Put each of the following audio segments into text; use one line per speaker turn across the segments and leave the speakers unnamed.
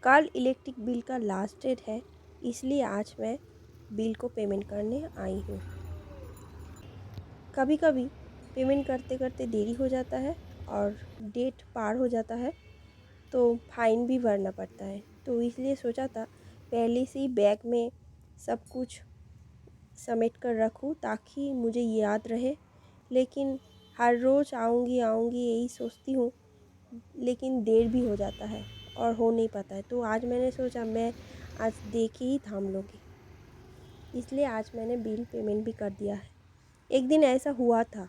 कल electric bill का last date है, इसलिए आज मैं बिल को पेमेंट करने आई हूँ। कभी कभी पेमेंट करते करते देरी हो जाता है और डेट पार हो जाता है तो फाइन भी भरना पड़ता है। तो इसलिए सोचा था पहले से ही बैग में सब कुछ समेट कर रखूँ ताकि मुझे याद रहे। लेकिन हर रोज़ आऊँगी आऊँगी यही सोचती हूँ, लेकिन देर भी हो जाता है और हो नहीं पाता है। तो आज मैंने सोचा मैं आज दे के ही थाम लूँगी, इसलिए आज मैंने बिल पेमेंट भी कर दिया है। एक दिन ऐसा हुआ था,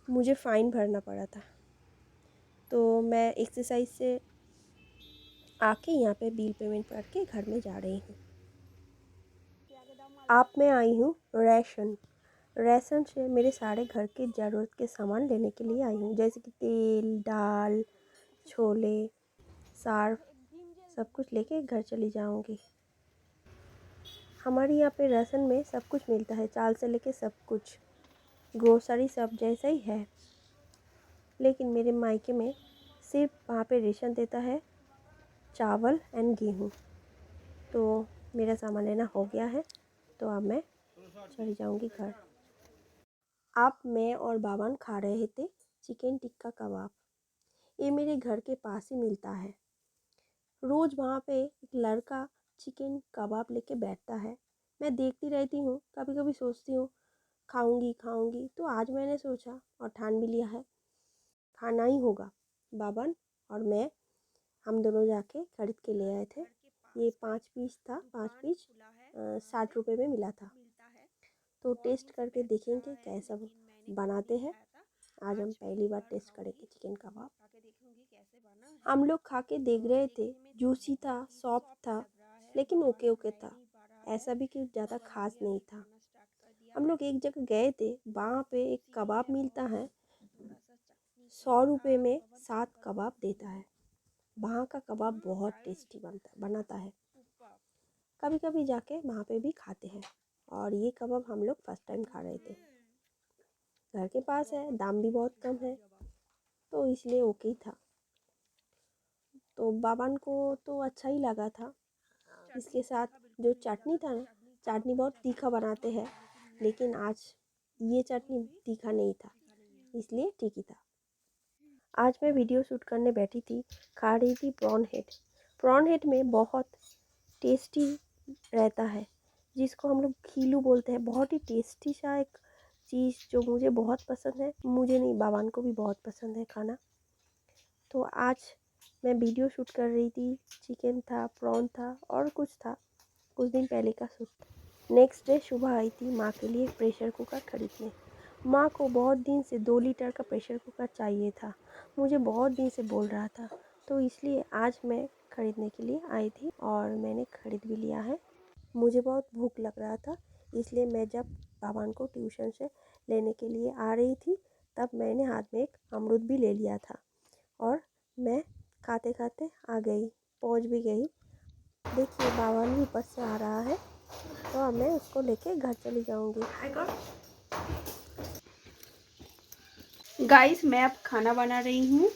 मुझे फ़ाइन भरना पड़ा था, तो मैं एक्सरसाइज से आके यहाँ पे बिल पेमेंट करके घर में जा रही हूँ। आप मैं आई हूँ राशन से मेरे सारे घर के ज़रूरत के सामान लेने के लिए आई हूँ, जैसे कि तेल, दाल, छोले, सर्फ, सब कुछ लेके घर चली जाऊँगी। हमारे यहाँ पे राशन में सब कुछ मिलता है, चाल से लेके सब कुछ, ग्रोसरी सब जैसा ही है। लेकिन मेरे मायके में सिर्फ वहाँ पे रेशन देता है चावल एंड गेहूँ। तो मेरा सामान लेना हो गया है, तो अब मैं चली जाऊँगी घर। आप, मैं और बाबान खा रहे थे चिकन टिक्का कबाब। ये मेरे घर के पास ही मिलता है। रोज़ वहाँ पे एक लड़का चिकन कबाब लेके बैठता है, मैं देखती रहती हूँ। कभी कभी सोचती हूँ खाऊंगी खाऊंगी, तो आज मैंने सोचा और ठान भी लिया है खाना ही होगा। बाबान और मैं, हम दोनों जाके खरीद के ले आए थे। ये 5 पीस था, 5 पीस 60 रुपये में मिला था। तो टेस्ट करके देखेंगे कैसा बनाते हैं। आज हम पहली बार टेस्ट करेंगे चिकन कबाब। हम लोग खा के देख रहे थे, जूसी था, सॉफ्ट था, लेकिन ओके ओके था, ऐसा भी कि ज़्यादा खास नहीं था। हम लोग एक जगह गए थे, वहाँ पे एक कबाब मिलता है, 100 रुपये में 7 कबाब देता है। वहाँ का कबाब बहुत टेस्टी बनाता है। कभी कभी जाके वहाँ पे भी खाते हैं। और ये कबाब हम लोग फर्स्ट टाइम खा रहे थे। घर के पास है, दाम भी बहुत कम है, तो इसलिए ओके ही था। तो बाबान को तो अच्छा ही लगा था। इसके साथ जो चटनी था ना, चटनी बहुत तीखा बनाते हैं, लेकिन आज ये चटनी तीखा नहीं था, इसलिए ठीक ही था। आज मैं वीडियो शूट करने बैठी थी, खा रही थी प्रॉन हेड। प्रॉन हेड में बहुत टेस्टी रहता है, जिसको हम लोग खीलू बोलते हैं। बहुत ही टेस्टी सा एक चीज़ जो मुझे बहुत पसंद है, मुझे नहीं बाबान को भी बहुत पसंद है खाना। तो आज मैं वीडियो शूट कर रही थी, चिकन था, प्रॉन था और कुछ था, कुछ दिन पहले का शूट। नेक्स्ट डे सुबह आई थी माँ के लिए प्रेशर कुकर खरीदने। माँ को बहुत दिन से 2 लीटर का प्रेशर कुकर चाहिए था, मुझे बहुत दिन से बोल रहा था, तो इसलिए आज मैं ख़रीदने के लिए आई थी और मैंने ख़रीद भी लिया है। मुझे बहुत भूख लग रहा था, इसलिए मैं जब बाबान को ट्यूशन से लेने के लिए आ रही थी, तब मैंने हाथ में एक अमरूद भी ले लिया था और मैं खाते खाते आ गई, पहुंच भी गई। देखिए बाबान भी ऊपर से आ रहा है, तो अब मैं उसको लेके घर चली जाऊंगी।
गाइस, मैं अब खाना बना रही हूँ।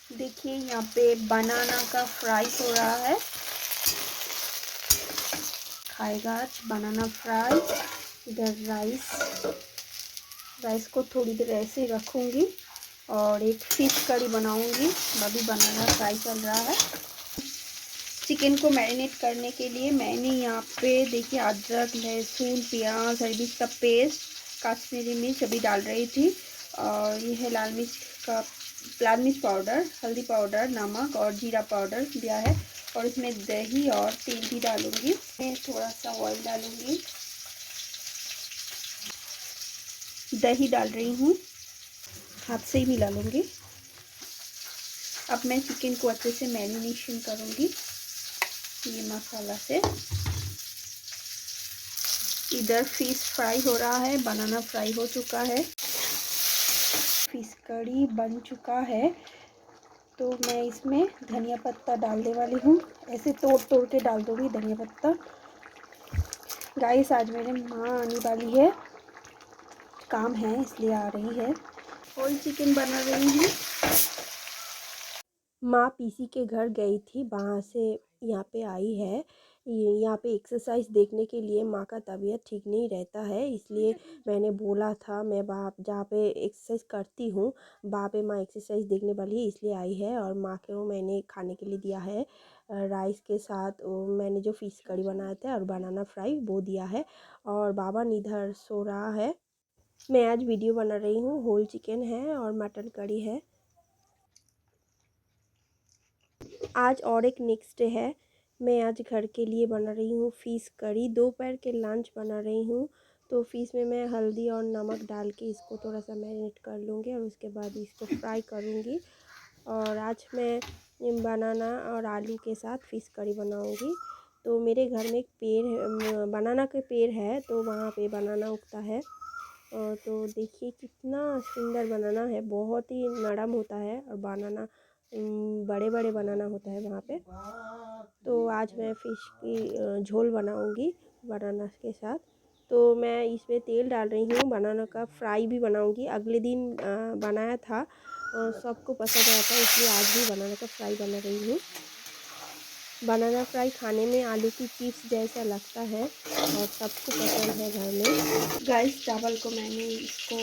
देखिए यहाँ पे बनाना का फ्राई हो रहा है। खाएगा आज बनाना फ्राई। इधर राइस को थोड़ी देर ऐसे ही रखूँगी और एक फिश करी बनाऊँगी। अभी बनाना फ्राई चल रहा है। चिकन को मैरिनेट करने के लिए मैंने यहाँ पे देखिए अदरक, लहसुन, प्याज, हरी मिर्च का पेस्ट, कश्मीरी मिर्च अभी डाल रही थी, और ये है लाल मिर्च पाउडर, हल्दी पाउडर, नमक और जीरा पाउडर दिया है। और इसमें दही और तेल भी डालूंगी। मैं थोड़ा सा ऑयल डालूंगी, दही डाल रही हूँ, हाथ से ही मिला लूँगी। अब मैं चिकन को अच्छे से मैरिनेशन करूँगी ये मसाला से। इधर फिश फ्राई हो रहा है, बनाना फ्राई हो चुका है, फिश कड़ी बन चुका है। तो मैं इसमें धनिया पत्ता डालने वाली हूँ, ऐसे तोड़ तोड़ के डाल दूँगी धनिया पत्ता। गाइस, आज मेरे माँ आने वाली है, काम है इसलिए आ रही है। और चिकन बना रही हूँ।
माँ पीसी के घर गई थी, वहाँ से यहाँ पे आई है। यहाँ पे एक्सरसाइज देखने के लिए। माँ का तबीयत ठीक नहीं रहता है, इसलिए मैंने बोला था मैं वहाँ जहाँ पे एक्सरसाइज करती हूँ वहाँ पे माँ एक्सरसाइज देखने वाली है, इसलिए आई है। और माँ को मैंने खाने के लिए दिया है राइस के साथ मैंने जो फ़िश करी बनाया था और बनाना फ्राई वो दिया है। और बाबा इधर सो रहा है। मैं आज वीडियो बना रही हूँ। होल चिकन है और मटन करी है। आज और एक नेक्स्ट डे है। मैं आज घर के लिए बना रही हूँ फ़िश करी। दोपहर के लंच बना रही हूँ। तो फ़िश में मैं हल्दी और नमक डाल के इसको थोड़ा सा मैरिनेट कर लूँगी और उसके बाद इसको फ्राई करूँगी। और आज मैं बनाना और आलू के साथ फ़िश करी बनाऊँगी। तो मेरे घर में एक पेड़ है, बनाना के पेड़ है, तो वहाँ पे बनाना उगता है। और तो देखिए कितना सुंदर बनाना है, बहुत ही नरम होता है और बनाना बड़े बड़े बनाना होता है वहाँ पे। तो आज मैं फ़िश की झोल बनाऊँगी बनाना के साथ। तो मैं इसमें तेल डाल रही हूँ। बनाना का फ्राई भी बनाऊँगी। अगले दिन बनाया था, सबको पसंद आया था, इसलिए आज भी बनाना का फ्राई बना रही हूँ। बनाना फ्राई खाने में आलू की चिप्स जैसा लगता है और सबको पसंद है घर में।
गाइस चावल को मैंने इसको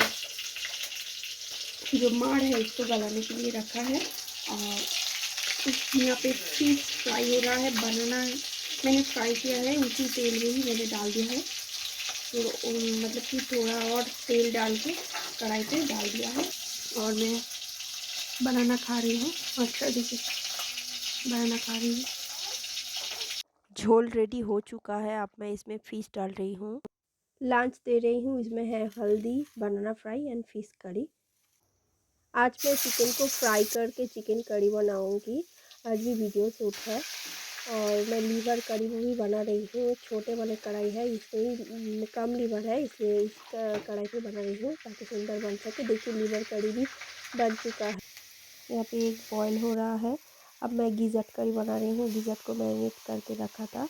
जो माड़ है इसको गलाने के लिए रखा है और यहाँ पे फिश फ्राई हो रहा है। बनाना मैंने फ्राई किया है, उसी तेल में ही मैंने डाल दिया है। तो मतलब कि थोड़ा और तेल डाल के कढ़ाई पे डाल दिया है और मैं बनाना खा रही हूँ। अच्छा देखिए बनाना खा रही हूँ।
झोल रेडी हो चुका है। अब मैं इसमें फ़िश डाल रही हूँ। लंच दे रही हूँ। इसमें है हल्दी, बनाना फ्राई एंड फ़िश करी। आज मैं चिकन को फ्राई करके चिकन करी बनाऊँगी। आज भी वीडियो शूट है। और मैं लीवर करी भी बना रही हूँ। छोटे वाले कढ़ाई है, इसमें कम लीवर है, इसलिए इस कढ़ाई पे बना रही हूँ ताकि सुंदर बन सके। देखिए लीवर करी भी बन चुका है। यहाँ पे एक बॉईल हो रहा है। अब मैं गिज़ट करी बना रही हूँ। गिज़ट को मैरिनेट करके रखा था,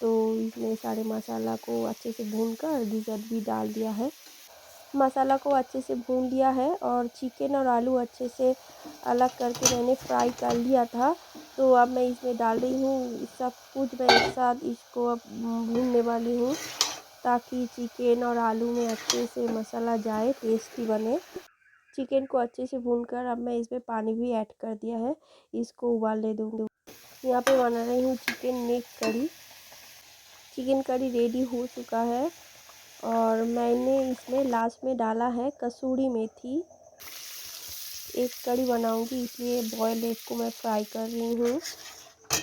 तो इसमें सारे मसाला को अच्छे से भून कर गिज़ट भी डाल दिया है। मसाला को अच्छे से भून लिया है और चिकन और आलू अच्छे से अलग करके मैंने फ्राई कर लिया था। तो अब मैं इसमें डाल रही हूँ सब कुछ। मैं एक साथ इसको अब भूनने वाली हूँ ताकि चिकन और आलू में अच्छे से मसाला जाए, टेस्टी बने। चिकन को अच्छे से भूनकर अब मैं इसमें पानी भी ऐड कर दिया है, इसको उबालने दूँगी। यहाँ पे बना रही हूँ चिकन नेक करी। चिकन करी रेडी हो चुका है और मैंने इसमें लास्ट में डाला है कसूरी मेथी। एक कड़ी बनाऊंगी इसलिए बॉयल एग को मैं फ्राई कर रही हूँ।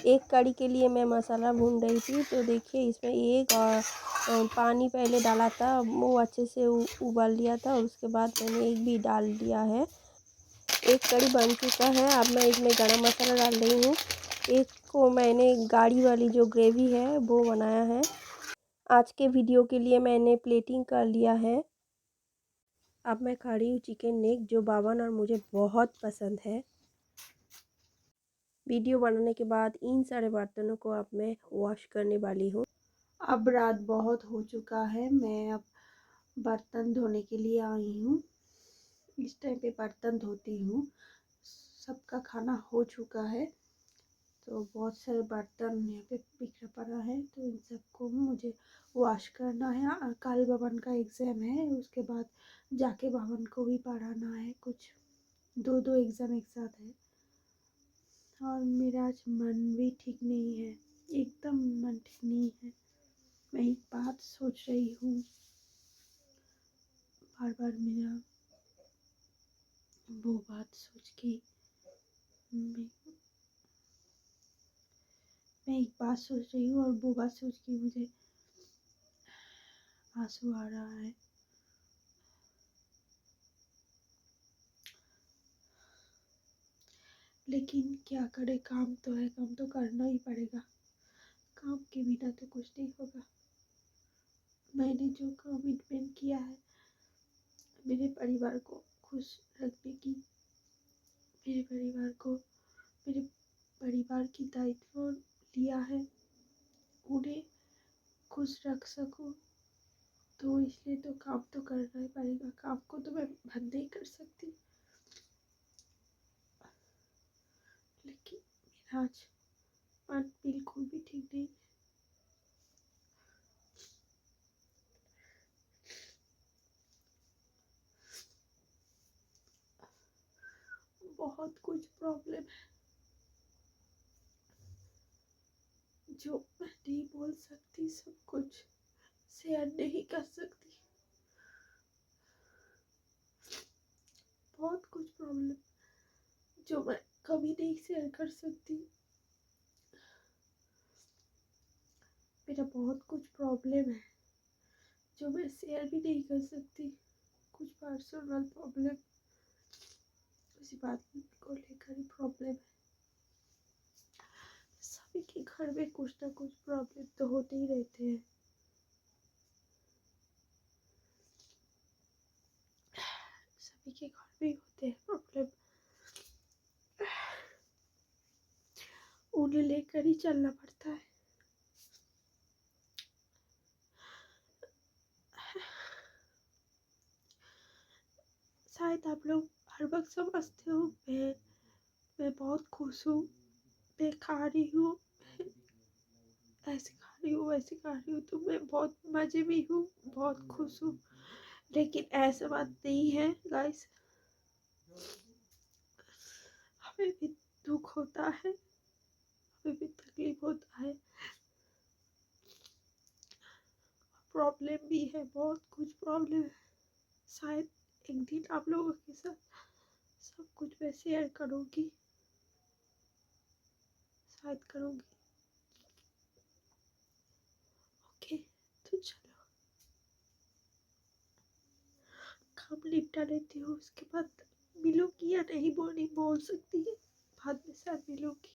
एक कड़ी के लिए मैं मसाला भून रही थी, तो देखिए इसमें एग और पानी पहले डाला था, वो अच्छे से उबाल लिया था और उसके बाद मैंने एग भी डाल दिया है। एक कड़ी बन चुका है। अब मैं इसमें गरम मसाला डाल रही हूँ। एक को मैंने गाढ़ी वाली जो ग्रेवी है वो बनाया है। आज के वीडियो के लिए मैंने प्लेटिंग कर लिया है। अब मैं खा रही हूँ चिकन नेक, जो बावन और मुझे बहुत पसंद है। वीडियो बनाने के बाद इन सारे बर्तनों को अब मैं वॉश करने वाली हूँ।
अब रात बहुत हो चुका है, मैं अब बर्तन धोने के लिए आई हूँ। इस टाइम पे बर्तन धोती हूँ। सबका खाना हो चुका है, तो बहुत सारे बर्तन यहाँ पे बिखरा पड़ा है, तो इन सबको मुझे वॉश करना है। कल भवन का एग्ज़ाम है, उसके बाद जाके भवन को भी पढ़ाना है। कुछ दो एग्ज़ाम एक साथ है और मेरा आज मन भी ठीक नहीं है, एकदम मन ठीक नहीं है। मैं एक बात सोच रही हूँ, बार बार मेरा वो बात सोच के मैं एक बात सोच रही हूँ और वो बात सोच के मुझे आंसू आ रहा है। लेकिन क्या करे, काम तो है, काम तो करना ही पड़ेगा। काम के बिना तो कुछ नहीं होगा। मैंने जो कमिटमेंट किया है मेरे परिवार को खुश रखने की, मेरे परिवार को, मेरे परिवार की दायित्व लिया है, उन्हें खुश रख सकूं, तो इसलिए तो काम तो करना ही पड़ेगा। काम को तो मैं बंद नहीं कर सकती।
आज मन बिल्कुल भी ठीक नहीं। बहुत कुछ प्रॉब्लम है जो मैं नहीं बोल सकती, सब कुछ शेयर नहीं कर सकती। बहुत कुछ प्रॉब्लम जो मैं कभी नहीं शेयर कर सकती। मेरा बहुत कुछ प्रॉब्लम है जो मैं शेयर भी नहीं कर सकती। कुछ पर्सनल प्रॉब्लम, उसी बात को लेकर ही प्रॉब्लम है। सभी के घर में कुछ ना कुछ प्रॉब्लम तो होते ही रहते हैं। सभी के घर में होते हैं प्रॉब्लम, उन्हें लेकर ही चलना पड़ता है। शायद आप लोग हर वक्त समझते हो मैं बहुत खुश हूँ, मैं खा रही हूँ, ऐसे खा रही हूँ, वैसे खा रही हूँ, तो मैं बहुत मज़े में हूँ, बहुत खुश हूँ। लेकिन ऐसा बात नहीं है गाइस। हमें भी दुख होता है, हमें भी तकलीफ होता है, प्रॉब्लम भी है, बहुत कुछ प्रॉब्लम है। शायद एक दिन आप लोगों के साथ सब कुछ मैं शेयर करूँगी, शायद करूँगी। ओके, तो चलो काम निपटा लेती हूँ, उसके बाद मिलूंगी या नहीं बोल सकती है, बाद में शायद मिलूंगी।